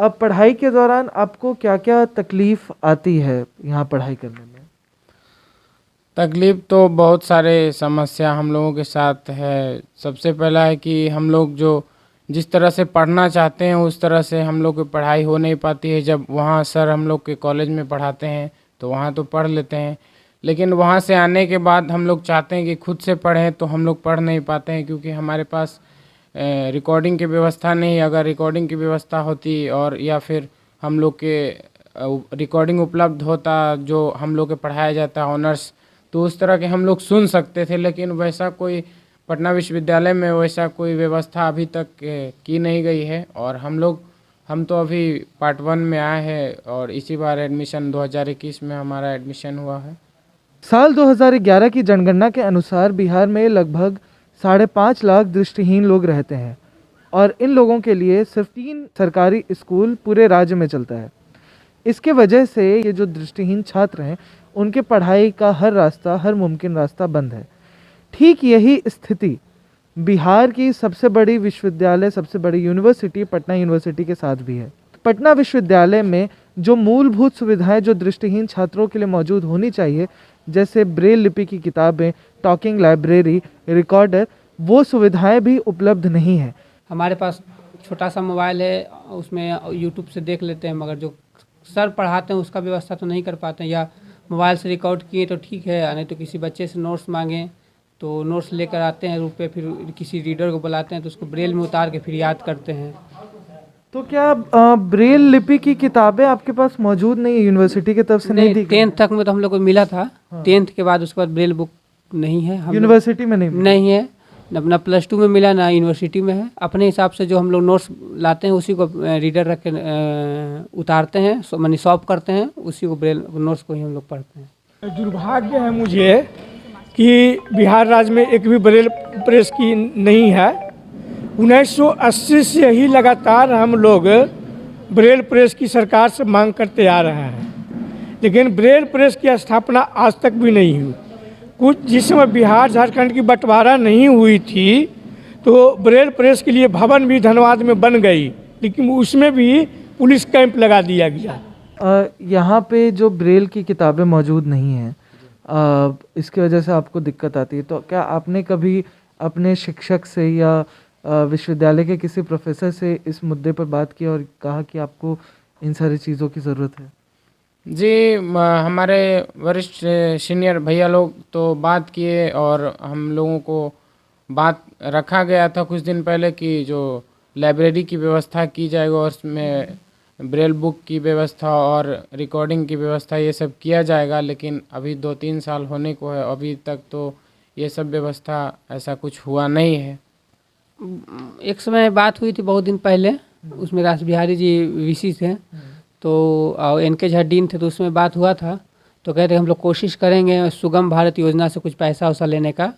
अब पढ़ाई के दौरान आपको क्या-क्या तकलीफ आती है यहाँ पढ़ाई करने में? तकलीफ तो बहुत सारे समस्या हम लोगों के साथ है। सबसे पहला है कि हम लोग जो जिस तरह से पढ़ना चाहते हैं उस तरह से हम लोग की पढ़ाई हो नहीं पाती है। जब वहाँ सर हम लोग के कॉलेज में पढ़ाते हैं तो वहाँ तो पढ़ लेते हैं, लेकिन वहाँ से आने के बाद हम लोग चाहते हैं कि खुद से पढ़ें तो हम लोग पढ़ नहीं पाते हैं, क्योंकि हमारे पास रिकॉर्डिंग की व्यवस्था नहीं। अगर रिकॉर्डिंग की व्यवस्था होती और या फिर हम लोग के रिकॉर्डिंग उपलब्ध होता जो हम लोग के पढ़ाया जाता है ऑनर्स, तो उस तरह के हम लोग सुन सकते थे। लेकिन वैसा कोई पटना विश्वविद्यालय में वैसा कोई व्यवस्था अभी तक की नहीं गई है। और हम तो अभी पार्ट 1 में आए हैं और इसी बार एडमिशन 2021 में हमारा एडमिशन हुआ है। साल 2011 की जनगणना के अनुसार बिहार में लगभग 5.5 लाख दृष्टिहीन लोग रहते हैं और इन लोगों के लिए सिर्फ 3 सरकारी स्कूल पूरे राज्य में चलता है। इसके वजह से ये जो दृष्टिहीन छात्र हैं उनके पढ़ाई का हर मुमकिन रास्ता बंद है। ठीक यही स्थिति बिहार की सबसे बड़ी विश्वविद्यालय, सबसे बड़ी यूनिवर्सिटी पटना यूनिवर्सिटी के साथ भी है। पटना विश्वविद्यालय में जो मूलभूत सुविधाएं जो दृष्टिहीन छात्रों के लिए मौजूद होनी चाहिए, जैसे ब्रेल लिपि की किताबें, टॉकिंग लाइब्रेरी, रिकॉर्डर, वो सुविधाएं भी उपलब्ध नहीं है। हमारे पास छोटा सा मोबाइल है, उसमें यूट्यूब से देख लेते हैं, मगर जो सर पढ़ाते हैं उसका व्यवस्था तो नहीं कर पाते हैं। या मोबाइल से रिकॉर्ड किए तो ठीक है, नहीं तो किसी बच्चे से नोट्स मांगें तो नोट्स लेकर आते हैं रूप पे, फिर किसी रीडर को बुलाते हैं तो उसको ब्रेल में उतार के फिर याद करते हैं। तो क्या ब्रेल लिपि की किताबें आपके पास मौजूद नहीं है, यूनिवर्सिटी की तरफ से नहीं दी गई? 10th तक में तो हम लोग को मिला था। 10th के बाद उसके बाद ब्रेल बुक नहीं है यूनिवर्सिटी में नहीं है। अपना +2 में मिला ना यूनिवर्सिटी में है। अपने हिसाब से जो हम लोग नोट्स लाते हैं उसी को रीडर रख के उतारते हैं, मानी सॉल्व करते हैं, उसी को ब्रेल नोट्स को ही हम लोग पढ़ते हैं। दुर्भाग्य है मुझे कि बिहार राज्य में एक भी ब्रेल प्रेस की नहीं है। 1980 से ही लगातार हम लोग ब्रेल प्रेस की सरकार से मांग करते आ रहे हैं, लेकिन ब्रेल प्रेस की स्थापना आज तक भी नहीं हुई। कुछ जिस समय बिहार झारखंड की बंटवारा नहीं हुई थी तो ब्रेल प्रेस के लिए भवन भी धनबाद में बन गई, लेकिन उसमें भी पुलिस कैंप लगा दिया गया। यहाँ पे जो ब्रेल की किताबें मौजूद नहीं हैं, इसकी वजह से आपको दिक्कत आती है। तो क्या आपने कभी अपने शिक्षक से या विश्वविद्यालय के किसी प्रोफेसर से इस मुद्दे पर बात की और कहा कि आपको इन सारी चीज़ों की ज़रूरत है? जी, हमारे वरिष्ठ सीनियर भैया लोग तो बात किए और हम लोगों को बात रखा गया था कुछ दिन पहले कि जो लाइब्रेरी की व्यवस्था की जाएगी और उसमें ब्रेल बुक की व्यवस्था और रिकॉर्डिंग की व्यवस्था ये सब किया जाएगा। लेकिन अभी 2-3 साल होने को है, अभी तक तो ये सब व्यवस्था ऐसा कुछ हुआ नहीं है। एक समय बात हुई थी बहुत दिन पहले, उसमें रास बिहारी जी वीसी थे, तो NK झा डीन थे, तो उसमें बात हुआ था। तो कहते हम लोग कोशिश करेंगे सुगम भारत योजना से कुछ पैसा वैसा लेने का।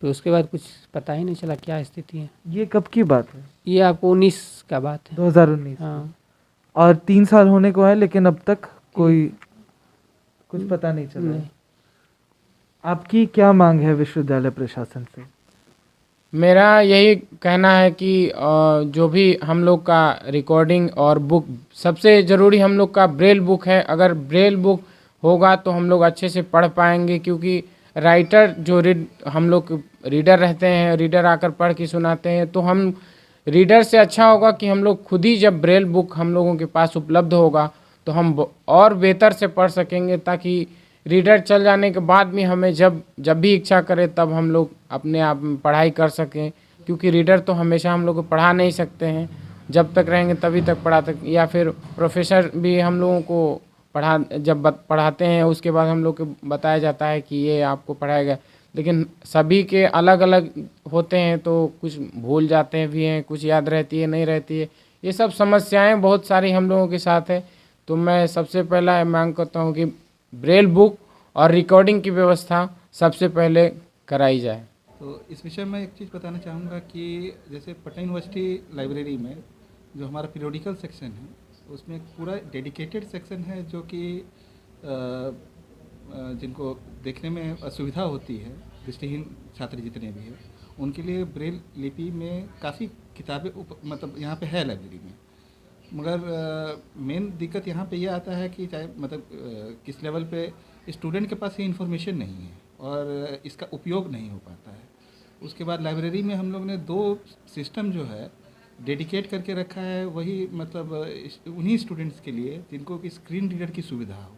तो उसके बाद कुछ पता ही नहीं चला क्या स्थिति है। ये कब की बात है? ये आपको 19 का बात है। 2019? हाँ। और 3 साल होने को है, लेकिन अब तक कोई कुछ पता नहीं चला। आपकी क्या मांग है विश्वविद्यालय प्रशासन से? मेरा यही कहना है कि जो भी हम लोग का रिकॉर्डिंग और बुक, सबसे ज़रूरी हम लोग का ब्रेल बुक है। अगर ब्रेल बुक होगा तो हम लोग अच्छे से पढ़ पाएंगे, क्योंकि राइटर जो हम लोग रीडर रहते हैं, रीडर आकर पढ़ के सुनाते हैं, तो हम रीडर से अच्छा होगा कि हम लोग खुद ही जब ब्रेल बुक हम लोगों के पास उपलब्ध होगा तो हम और बेहतर से पढ़ सकेंगे, ताकि रीडर चल जाने के बाद भी हमें जब भी इच्छा करे तब हम लोग अपने आप में पढ़ाई कर सकें। क्योंकि रीडर तो हमेशा हम लोग को पढ़ा नहीं सकते हैं, जब तक रहेंगे तभी तक पढ़ा सकते, या फिर प्रोफेसर भी हम लोगों को पढ़ाते हैं उसके बाद हम लोग को बताया जाता है कि ये आपको पढ़ाएगा। लेकिन सभी के अलग अलग होते हैं, तो कुछ भूल जाते हैं भी हैं, कुछ याद रहती है नहीं रहती है। ये सब समस्याएं बहुत सारी हम लोगों के साथ है। तो मैं सबसे पहला मांग करता हूँ कि ब्रेल बुक और रिकॉर्डिंग की व्यवस्था सबसे पहले कराई जाए। तो इस विषय में एक चीज़ बताना चाहूँगा कि जैसे पटना यूनिवर्सिटी लाइब्रेरी में जो हमारा पीरियोडिकल सेक्शन है, उसमें एक पूरा डेडिकेटेड सेक्शन है जो कि जिनको देखने में असुविधा होती है, दृष्टिहीन छात्र जितने भी हैं, उनके लिए ब्रेल लिपि में काफ़ी किताबें मतलब यहाँ पे है लाइब्रेरी में। मगर मेन दिक्कत यहाँ पे ये आता है कि चाहे मतलब किस लेवल पे स्टूडेंट के पास ये इन्फॉर्मेशन नहीं है और इसका उपयोग नहीं हो पाता है। उसके बाद लाइब्रेरी में हम लोग ने 2 सिस्टम जो है डेडिकेट करके रखा है, वही मतलब उन्हीं स्टूडेंट्स के लिए जिनको कि स्क्रीन रीडर की सुविधा हो,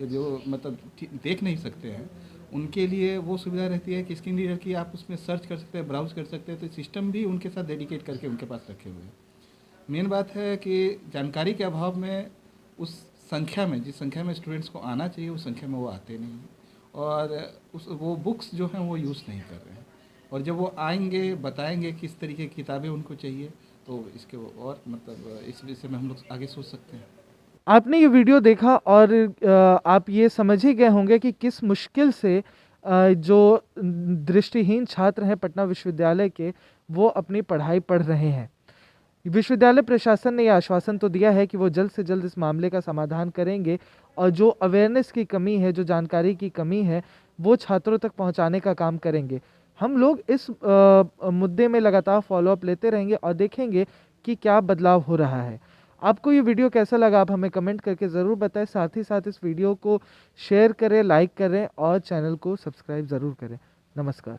या जो मतलब देख नहीं सकते हैं उनके लिए वो सुविधा रहती है कि स्क्रीन रीडर की आप उसमें सर्च कर सकते हैं, ब्राउज कर सकते हैं। तो सिस्टम भी उनके साथ डेडिकेट करके उनके पास रखे हुए हैं। मेन बात है कि जानकारी के अभाव में उस संख्या में, जिस संख्या में स्टूडेंट्स को आना चाहिए उस संख्या में वो आते नहीं हैं और वो बुक्स जो हैं वो यूज़ नहीं कर रहे हैं। और जब वो आएंगे बताएंगे किस तरीके की किताबें उनको चाहिए, तो इसके और मतलब इस विषय में हम लोग आगे सोच सकते हैं। आपने ये वीडियो देखा और आप ये समझ ही गए होंगे कि किस मुश्किल से जो दृष्टिहीन छात्र हैं पटना विश्वविद्यालय के, वो अपनी पढ़ाई पढ़ रहे हैं। विश्वविद्यालय प्रशासन ने यह आश्वासन तो दिया है कि वो जल्द से जल्द इस मामले का समाधान करेंगे और जो अवेयरनेस की कमी है, जो जानकारी की कमी है, वो छात्रों तक पहुंचाने का काम करेंगे। हम लोग इस मुद्दे में लगातार फॉलोअप लेते रहेंगे और देखेंगे कि क्या बदलाव हो रहा है। आपको ये वीडियो कैसा लगा आप हमें कमेंट करके ज़रूर बताएं। साथ ही साथ इस वीडियो को शेयर करें, लाइक करें और चैनल को सब्सक्राइब ज़रूर करें। नमस्कार।